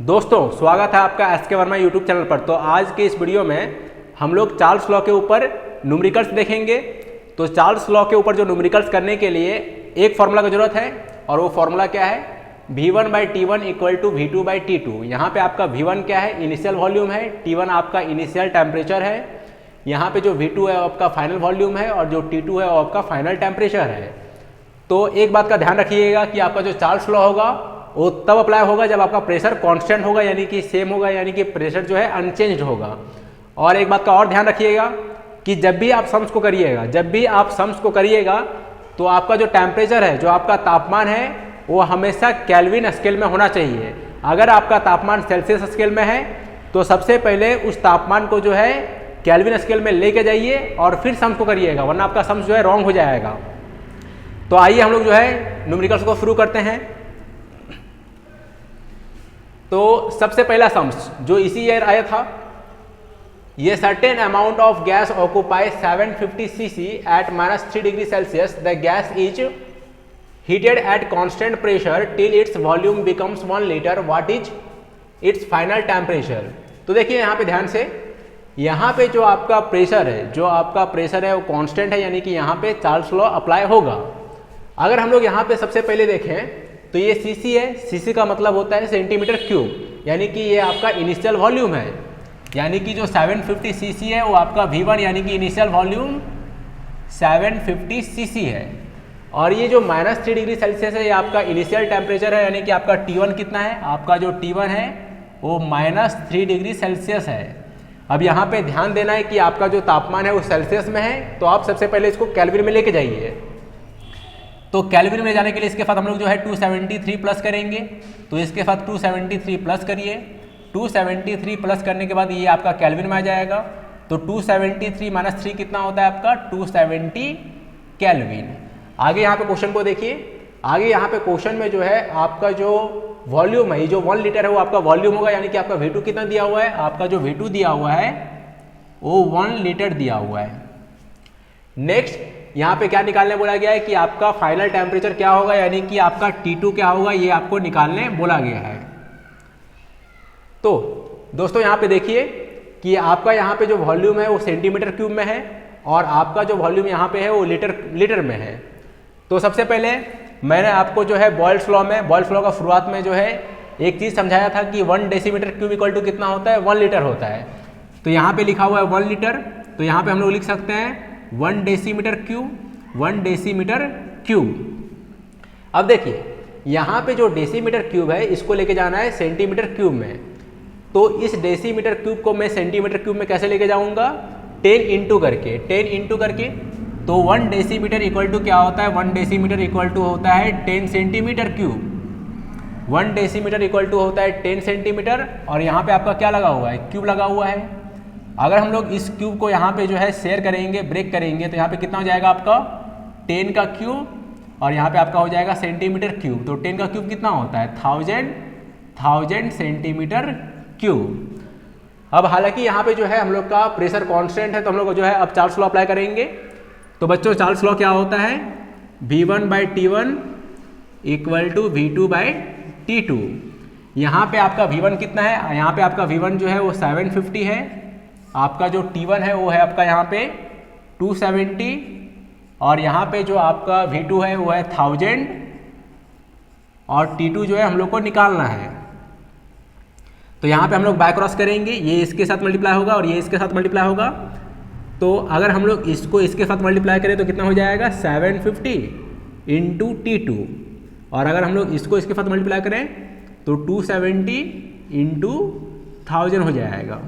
दोस्तों स्वागत है आपका एस के वर्मा यूट्यूब चैनल पर। तो आज के इस वीडियो में हम लोग चार्ल्स लॉ के ऊपर न्यूमेरिकल्स देखेंगे। तो चार्ल्स लॉ के ऊपर जो न्यूमेरिकल्स करने के लिए एक फॉर्मूला की जरूरत है और वो फॉर्मूला क्या है, V1/T1 इक्वल टू V2/T2। यहाँ पे आपका V1 क्या है, इनिशियल वॉल्यूम है, T1 आपका इनिशियल टेम्परेचर है, यहाँ पे जो V2 है वो आपका फाइनल वॉल्यूम है और जो T2 है वो आपका फाइनल टेम्परेचर है। तो एक बात का ध्यान रखिएगा कि आपका जो चार्ल्स लॉ होगा वो तब अप्लाई होगा जब आपका प्रेशर कांस्टेंट होगा, यानी कि सेम होगा, यानी कि प्रेशर जो है अनचेंज्ड होगा। और एक बात का और ध्यान रखिएगा कि जब भी आप सम्स को करिएगा तो आपका जो टेम्परेचर है, जो आपका तापमान है, वो हमेशा केल्विन स्केल में होना चाहिए। अगर आपका तापमान सेल्सियस स्केल में है तो सबसे पहले उस तापमान को जो है केल्विन स्केल में लेके जाइए और फिर सम्स को करिएगा, वरना आपका सम्स जो है रॉन्ग हो जाएगा। तो आइए हम लोग जो है न्यूमेरिकल्स को शुरू करते हैं। तो सबसे पहला सम्स जो इसी ईयर आया था, ये certain amount of gas occupy 750 cc at -3 degree Celsius. The gas is heated at constant pressure till its volume becomes 1 litre. What is its final temperature. तो देखिए यहाँ पे ध्यान से, यहाँ पे जो आपका प्रेशर है वो कांस्टेंट है, यानी कि यहाँ पे चार्ल्स लॉ अप्लाई होगा। अगर हम लोग यहाँ पे सबसे पहले देखें तो ये सीसी है, सीसी का मतलब होता है सेंटीमीटर क्यूब, यानी कि ये आपका इनिशियल वॉल्यूम है, यानी कि जो 750 सीसी है वो आपका V1 यानी कि इनिशियल वॉल्यूम 750 सीसी है। और ये जो -3 डिग्री सेल्सियस है ये आपका इनिशियल टेम्परेचर है, यानी कि आपका T1 कितना है, आपका जो T1 है वो -3 डिग्री सेल्सियस है। अब यहाँ पे ध्यान देना है कि आपका जो तापमान है वो सेल्सियस में है, तो आप सबसे पहले इसको केल्विन में लेके जाइए। तो केल्विन में जाने के लिए इसके साथ हम लोग जो है 273 प्लस करेंगे। तो इसके साथ 273 प्लस करिए, 273 प्लस करने के बाद ये आपका केल्विन में आ जाएगा। तो 273 - 3 कितना होता है आपका 270 केल्विन। आगे यहाँ पे क्वेश्चन को देखिए, आगे यहाँ पे क्वेश्चन में जो है आपका जो वॉल्यूम है, ये जो 1 लीटर है वो आपका वॉल्यूम होगा, यानी कि आपका V2 कितना दिया हुआ है, आपका जो V2 दिया हुआ है वो 1 लीटर दिया हुआ है। नेक्स्ट यहाँ पे क्या निकालने बोला गया है कि आपका फाइनल टेम्परेचर क्या होगा, यानी कि आपका T2 क्या होगा, ये आपको निकालने बोला गया है। तो दोस्तों यहाँ पे देखिए कि आपका यहाँ पे जो वॉल्यूम है वो सेंटीमीटर क्यूब में है और आपका जो वॉल्यूम यहाँ पे है वो लीटर में है। तो सबसे पहले मैंने आपको जो है बॉयल्स लॉ का शुरुआत में जो है एक चीज़ समझाया था कि 1 डेसीमीटर क्यूब इक्वल टू कितना होता है, 1 लीटर होता है। तो यहाँ पे लिखा हुआ है 1 लीटर, तो यहाँ पे हम लोग लिख सकते हैं 1 डेसीमीटर क्यूब। अब देखिए यहाँ पे जो डेसीमीटर क्यूब है इसको लेके जाना है सेंटीमीटर क्यूब में। तो इस डेसीमीटर क्यूब को मैं सेंटीमीटर क्यूब में कैसे लेके जाऊंगा, 10 इंटू करके। तो 1 डेसीमीटर इक्वल टू क्या होता है, 1 डेसीमीटर इक्वल टू होता है 10 centimetre cube. 1 decimetre equal to होता है 10 सेंटीमीटर और यहाँ पे आपका क्या लगा हुआ है, क्यूब लगा हुआ है। अगर हम लोग इस क्यूब को यहाँ पे जो है शेयर करेंगे, ब्रेक करेंगे, तो यहाँ पे कितना हो जाएगा आपका 10 का क्यूब और यहाँ पे आपका हो जाएगा सेंटीमीटर क्यूब। तो 10 का क्यूब कितना होता है 1000 सेंटीमीटर क्यूब। अब हालांकि यहाँ पे जो है हम लोग का प्रेशर कांस्टेंट है, तो हम लोग जो है अब चार्ल्स लॉ अप्लाई करेंगे। तो बच्चों चार्ल्स लॉ क्या होता है, V1/T1 इक्वल टू V2/T2। यहाँ पे आपका V1 कितना है, यहाँ पे आपका V1 जो है वो 750 है, आपका जो T1 है वो है आपका यहाँ पे 270 और यहाँ पे जो आपका V2 है वो है 1000 और T2 जो है हम लोग को निकालना है। तो यहाँ पे हम लोग बाय क्रॉस करेंगे, ये इसके साथ मल्टीप्लाई होगा और ये इसके साथ मल्टीप्लाई होगा। तो अगर हम लोग इसको इसके साथ मल्टीप्लाई करें तो कितना हो जाएगा 750 इंटू T2 और अगर हम लोग इसको इसके साथ मल्टीप्लाई करें तो 270 इंटू 1000 हो जाएगा।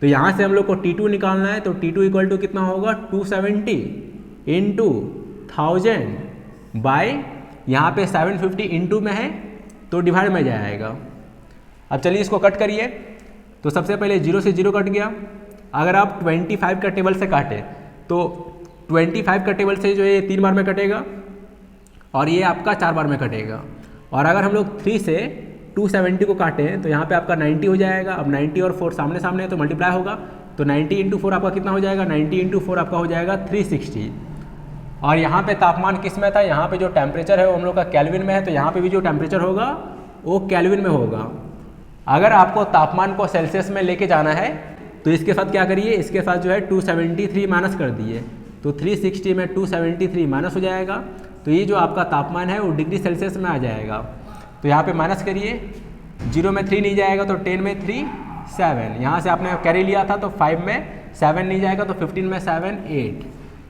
तो यहाँ से हम लोग को T2 निकालना है, तो T2 इक्वल टू कितना होगा 270 इंटू 1000 बाय यहाँ पे 750 इंटू में है तो डिवाइड में जाएगा। अब चलिए इसको कट करिए। तो सबसे पहले 0 से 0 कट गया। अगर आप 25 का टेबल से काटें तो 25 का टेबल से जो है 3 बार में कटेगा और ये आपका 4 बार में कटेगा। और अगर हम लोग 3 से 270 को काटें तो यहाँ पे आपका 90 हो जाएगा। अब 90 और 4 सामने सामने है तो मल्टीप्लाई होगा, तो 90 इंटू 4 आपका कितना हो जाएगा, 90 इंटू 4 आपका हो जाएगा 360। और यहाँ पे तापमान किस में था, यहाँ पे जो टेम्परेचर है वो हम लोग का केल्विन में है, तो यहाँ पे भी जो टेम्परेचर होगा वो केल्विन में होगा। अगर आपको तापमान को सेल्सियस में लेके जाना है तो इसके साथ क्या करिए, इसके साथ जो है 273 माइनस कर दिए, तो 360 में 273 माइनस हो जाएगा, तो ये जो आपका तापमान है वो डिग्री सेल्सियस में आ जाएगा। तो यहाँ पे माइनस करिए, 0 में 3 नहीं जाएगा तो 10 में 3 7, यहाँ से आपने कैरी लिया था तो 5 में 7 नहीं जाएगा तो 15 में 7 8,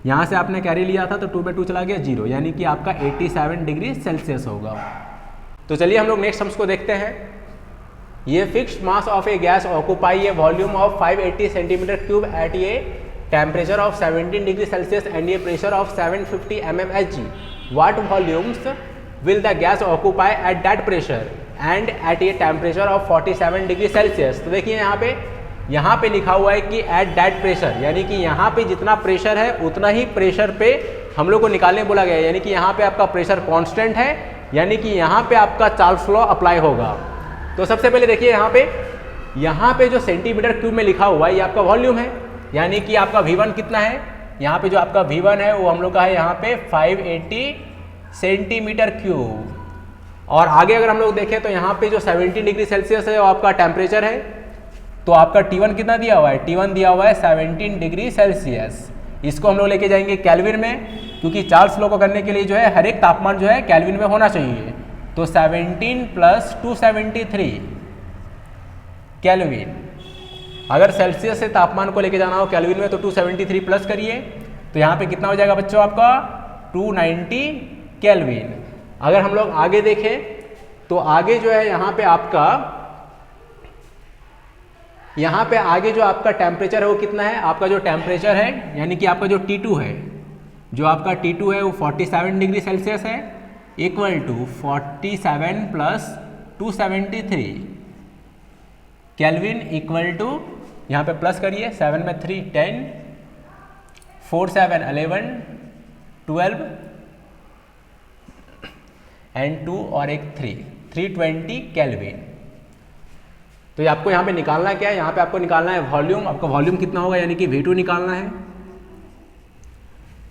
यहाँ से आपने कैरी लिया था तो 2 में 2 चला गया 0, यानी कि आपका 87 डिग्री सेल्सियस होगा। तो चलिए हम लोग नेक्स्ट सम्स को देखते हैं। ये fixed mass of a gas occupy a volume of 580 centimetre cube at a temperature of 17 degree Celsius and a pressure of 750 mmHg. What volumes will the gas occupy at that pressure and at a temperature of 47 degree Celsius? तो देखिए यहाँ पे लिखा हुआ है कि at that pressure, यानी कि यहाँ पे जितना प्रेशर है उतना ही प्रेशर पे हम लोग को निकालने बोला गया है, यानी कि यहाँ पे आपका प्रेशर कांस्टेंट है, यानी कि यहाँ पे आपका चार्ल्स लॉ अप्लाई होगा। तो सबसे पहले देखिए यहाँ पे जो सेंटीमीटर क्यूब में लिखा हुआ है ये आपका वॉल्यूम है, यानी कि आपका V1 कितना है, यहाँ पे जो आपका V1 है वो हम लोग का है यहाँ पे 580 सेंटीमीटर क्यूब। और आगे अगर हम लोग देखें तो यहाँ पे जो 17 डिग्री सेल्सियस है वो आपका टेम्परेचर है, तो आपका T1 कितना दिया हुआ है, T1 दिया हुआ है 17 डिग्री सेल्सियस। इसको हम लोग लेके जाएंगे केल्विन में, क्योंकि चार्ल्स लॉ को करने के लिए जो है हर एक तापमान जो है केल्विन में होना चाहिए। तो 17 + 273 केल्विन। अगर सेल्सियस से तापमान को लेके जाना हो केल्विन में तो 273 प्लस करिए, तो यहाँ पे कितना हो जाएगा बच्चों आपका 290 केल्विन। अगर हम लोग आगे देखें तो आगे जो है यहाँ पे आगे जो आपका टेम्परेचर है वो कितना है, आपका जो टेम्परेचर है यानी कि आपका जो T2 है, जो आपका T2 है वो 47 डिग्री सेल्सियस है, equal to 47 + 273 kelvin equal to, यहाँ पे प्लस करिए, 7 में 3 10, 4 7 11 12 एंड 2 और एक 3 320 केल्विन। तो ये आपको यहाँ पे निकालना क्या है, यहाँ पे आपको निकालना है वॉल्यूम। आपका वॉल्यूम कितना होगा, यानी कि V2 निकालना है।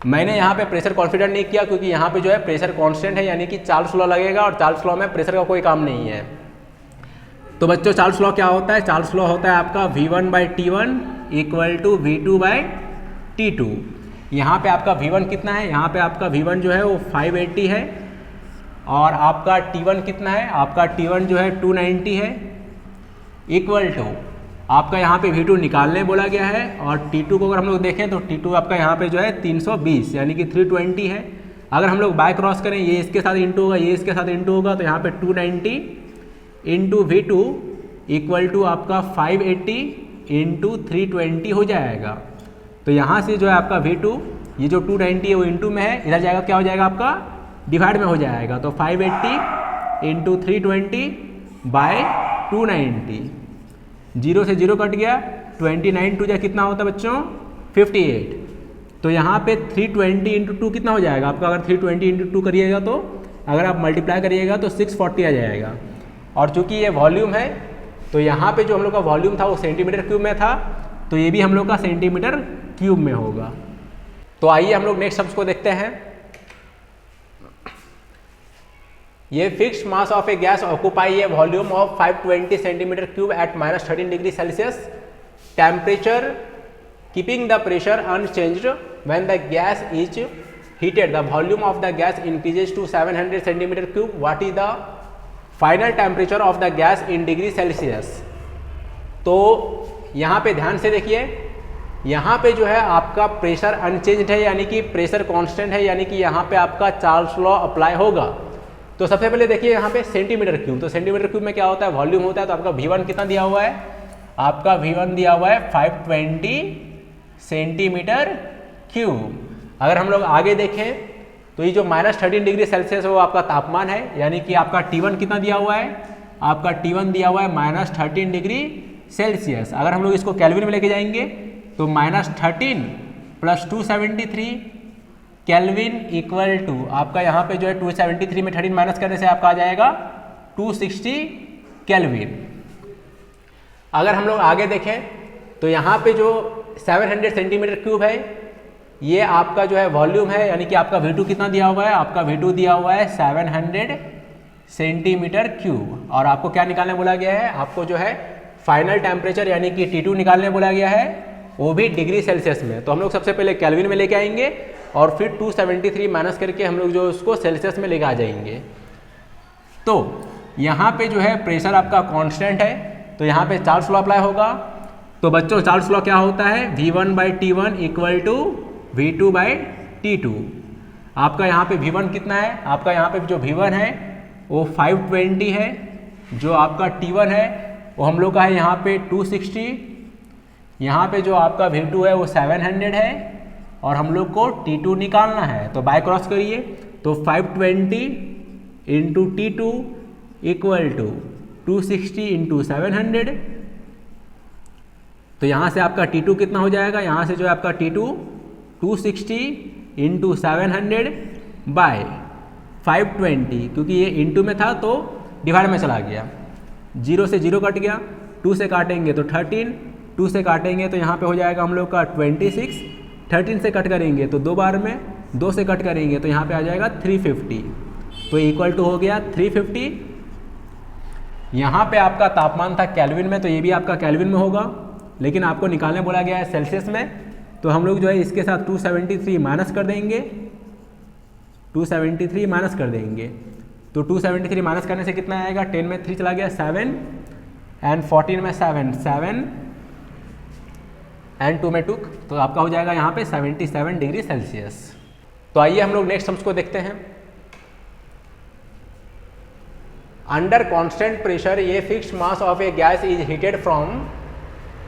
मैंने यहाँ पे प्रेशर कॉन्सिडर नहीं किया क्योंकि यहाँ पे जो है प्रेशर कांस्टेंट है, यानी कि चार्ल्स लॉ लगेगा और चार्ल्स लॉ में प्रेशर का कोई काम नहीं है। तो बच्चों चार्ल्स लॉ क्या होता है, चार्ल्स लॉ होता है आपका V1/T1 इक्वल टू V2/T2। यहाँ पे आपका V1 कितना है, यहाँ पे आपका V1 जो है वो 580 है और आपका T1 कितना है, आपका T1 जो है 290 है, इक्वल टू आपका यहाँ पे V2 निकालने बोला गया है। और T2 को अगर हम लोग देखें तो T2 आपका यहाँ पे जो है 320 यानी कि 320 है। अगर हम लोग बाय क्रॉस करें, ये इसके साथ इंटू होगा, ये इसके साथ इंटू होगा, तो यहाँ पे 290 इंटू V2 इक्वल टू आपका 580 इंटू 320 हो जाएगा। तो यहाँ से जो है आपका V2, ये जो 290 है वो इंटू में है, इधर जाएगा क्या हो जाएगा आपका डिवाइड में हो जाएगा। तो 580 इंटू 320 बाय 290, 0 से 0 कट गया, 29 टू जा कितना होता है बच्चों 58। तो यहाँ पे 320 इंटू 2 कितना हो जाएगा आपका, अगर 320 इंटू 2 करिएगा तो अगर आप मल्टीप्लाई करिएगा तो 640 आ जाएगा। और चूंकि ये वॉल्यूम है तो यहाँ पे जो हम लोग का वॉल्यूम था वो सेंटीमीटर क्यूब में था, तो ये भी हम लोग का सेंटीमीटर क्यूब में होगा। तो आइए हम लोग नेक्स्ट शब्द को देखते हैं। ये fixed mass of a gas occupy a volume of 520 centimetre cube at -13 degree Celsius temperature keeping the pressure unchanged when the gas is heated. The volume of the gas increases to 700 centimeter cube. What is the final temperature of the gas in degree Celsius? तो यहाँ पे ध्यान से देखिए, यहाँ पे जो है आपका प्रेशर अनचेंज्ड है यानी कि प्रेशर कांस्टेंट है, यानी कि यहाँ पे आपका चार्ल्स लॉ अप्लाई होगा। तो सबसे पहले देखिए यहाँ पे सेंटीमीटर क्यूब, तो सेंटीमीटर क्यूब में क्या होता है वॉल्यूम होता है। तो आपका V1 कितना दिया हुआ है, आपका V1 दिया हुआ है 520 सेंटीमीटर क्यूब। अगर हम लोग आगे देखें तो ये जो -13 डिग्री सेल्सियस है वो आपका तापमान है, यानी कि आपका T1 कितना दिया हुआ है, आपका T1 दिया हुआ है -13 डिग्री सेल्सियस। अगर हम लोग इसको केल्विन में लेके जाएंगे तो -13 + 273 केल्विन इक्वल टू आपका यहाँ पे जो है 273 में 13 माइनस करने से आपका आ जाएगा 260 केल्विन। अगर हम लोग आगे देखें तो यहाँ पे जो 700 सेंटीमीटर क्यूब है ये आपका जो है वॉल्यूम है, यानी कि आपका V2 कितना दिया हुआ है, आपका V2 दिया हुआ है 700 सेंटीमीटर क्यूब। और आपको क्या निकालने बोला गया है, आपको जो है फाइनल टेम्परेचर यानी कि T2 निकालने बोला गया है, वो भी डिग्री सेल्सियस में। तो हम लोग सबसे पहले केल्विन में लेके आएंगे और फिर 273 माइनस करके हम लोग जो उसको सेल्सियस में लेके आ जाएंगे। तो यहाँ पे जो है प्रेशर आपका कांस्टेंट है, तो यहाँ पे चार्ल्स लॉ अप्लाई होगा। तो बच्चों चार्ल्स लॉ क्या होता है, V1/T1 इक्वल टू V2/T2। आपका यहाँ पे V1 कितना है, आपका यहाँ पे जो V1 है वो 520 है, जो आपका T1 है वो हम लोग का है यहाँ पे 260, यहाँ पे जो आपका V2 है वो 700 है और हम लोग को T2 निकालना है। तो बाय क्रॉस करिए, तो 520 into T2 equal to 260 into 700। तो यहाँ से आपका T2 कितना हो जाएगा, यहाँ से जो है आपका T2 260 इंटू 700 बाय 520, क्योंकि ये इंटू में था तो डिवाइड में चला गया, 0 से 0 कट गया, 2 से काटेंगे तो 13, 2 से काटेंगे तो यहाँ पे हो जाएगा हम लोग का 26, 13 से कट करेंगे तो 2 बार में, 2 से कट करेंगे तो यहाँ पे आ जाएगा 350। तो इक्वल टू हो गया 350। यहाँ पे आपका तापमान था केल्विन में, तो ये भी आपका केल्विन में होगा, लेकिन आपको निकालने बोला गया है सेल्सियस में। तो हम लोग जो है इसके साथ 273 माइनस कर देंगे, 273 माइनस कर देंगे। तो 273 माइनस करने से कितना आएगा, 10 में 3 चला गया 7 एंड 14 में 7 एंड 2 में 2, तो आपका हो जाएगा यहाँ पे 77 डिग्री सेल्सियस। तो आइए हम लोग नेक्स्ट सम्स को देखते हैं। अंडर कांस्टेंट प्रेशर ये fixed mass of a gas is heated from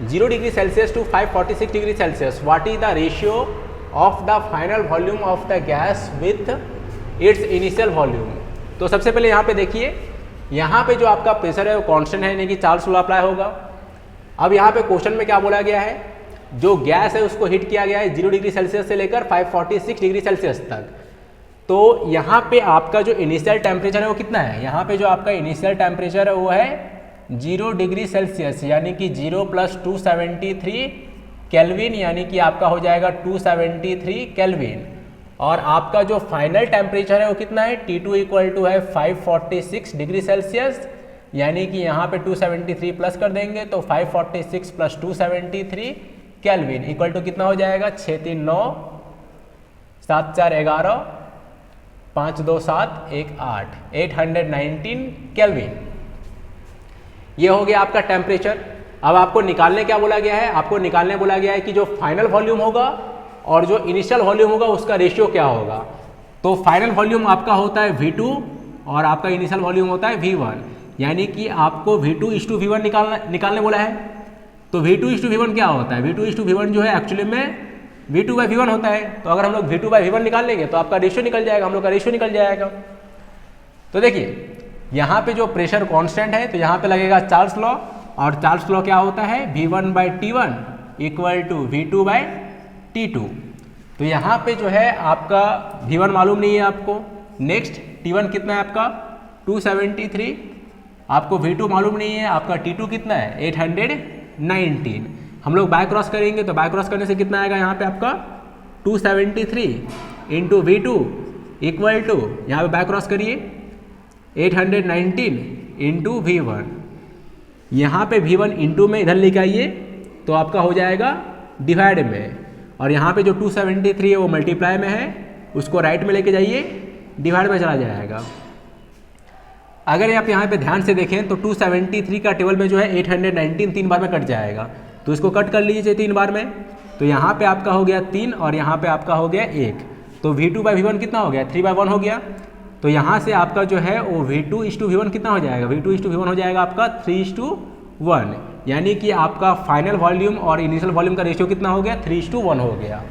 0 degree Celsius to 546 degree Celsius. What is the ratio of the final volume of the gas with its initial volume. तो सबसे पहले यहाँ पे देखिए, यहाँ पे जो आपका प्रेशर है वो कांस्टेंट है, यानी कि चार्ल्स लॉ अप्लाई होगा। अब यहाँ पे क्वेश्चन में क्या बोला गया है, जो गैस है उसको हीट किया गया है 0 डिग्री सेल्सियस से लेकर 546 डिग्री सेल्सियस तक। तो यहाँ पे आपका जो इनिशियल टेम्परेचर है वो कितना है, यहाँ पे जो आपका इनिशियल टेम्परेचर है वो है 0 डिग्री सेल्सियस, यानी कि 0 + 273 केल्विन, यानी कि आपका हो जाएगा 273 केल्विन। और आपका जो फाइनल टेम्परेचर है वो कितना है, T2 इक्वल टू है 546 डिग्री सेल्सियस, यानी कि यहाँ पे 273 प्लस कर देंगे तो 546 + 273 केल्विन इक्वल टू कितना हो जाएगा, 6 3 9 7 4 11 5 2 7 1 8 819 केल्विन। ये हो गया आपका टेम्परेचर। अब आपको निकालने क्या बोला गया है, आपको निकालने बोला गया है कि जो फाइनल वॉल्यूम होगा और जो इनिशियल वॉल्यूम होगा उसका रेशियो क्या होगा। तो फाइनल वॉल्यूम आपका होता है V2 और आपका इनिशियल वॉल्यूम होता है V1, यानी कि आपको V2:V1 निकालने बोला है। तो V2:V1 क्या होता है, V2:V1 जो है एक्चुअली में V2/V1 होता है। तो अगर हम लोग V2/V1 निकाल लेंगे तो आपका रेशियो निकल जाएगा, हम लोग का रेशियो निकल जाएगा। तो देखिए यहाँ पे जो प्रेशर कांस्टेंट है तो यहाँ पे लगेगा चार्ल्स लॉ, और चार्ल्स लॉ क्या होता है, V1/T1 इक्वल टू V2/T2। तो यहाँ पे जो है आपका V1 मालूम नहीं है आपको, नेक्स्ट T1 कितना है आपका 273, आपको V2 मालूम नहीं है, आपका T2 कितना है 819। हम लोग बाय क्रॉस करेंगे तो बाय क्रॉस करने से कितना आएगा, यहाँ पे आपका 273 इंटू V2 इक्वल टू, यहाँ पे बाय क्रॉस करिए 819 इंटू V1, यहाँ पे V1 इंटू में इधर लेके आइए तो आपका हो जाएगा डिवाइड में, और यहाँ पे जो 273 है वो मल्टीप्लाई में है, उसको राइट में लेके जाइए, डिवाइड में चला जाएगा। अगर आप यहाँ पे ध्यान से देखें तो 273 का टेबल में जो है 819 3 बार में कट जाएगा, तो इसको कट कर लीजिए 3 बार में। तो यहाँ पे आपका हो गया 3 और यहाँ पे आपका हो गया 1, तो V2/V1 कितना हो गया 3/1 हो गया। तो यहाँ से आपका जो है वो V2:V1 कितना हो जाएगा, V2:V1 हो जाएगा आपका 3:1, यानी कि आपका फाइनल वॉल्यूम और इनिशियल वॉल्यूम का रेशियो कितना हो गया 3:1 हो गया।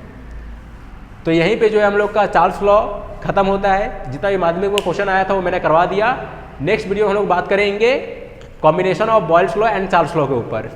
तो यहीं पे जो है हम लोग का चार्ल्स लॉ खत्म होता है। जितना भी माध्यमिक में क्वेश्चन आया था वो मैंने करवा दिया। नेक्स्ट वीडियो हम लोग बात करेंगे combination of Boyle's law and Charles law के ऊपर।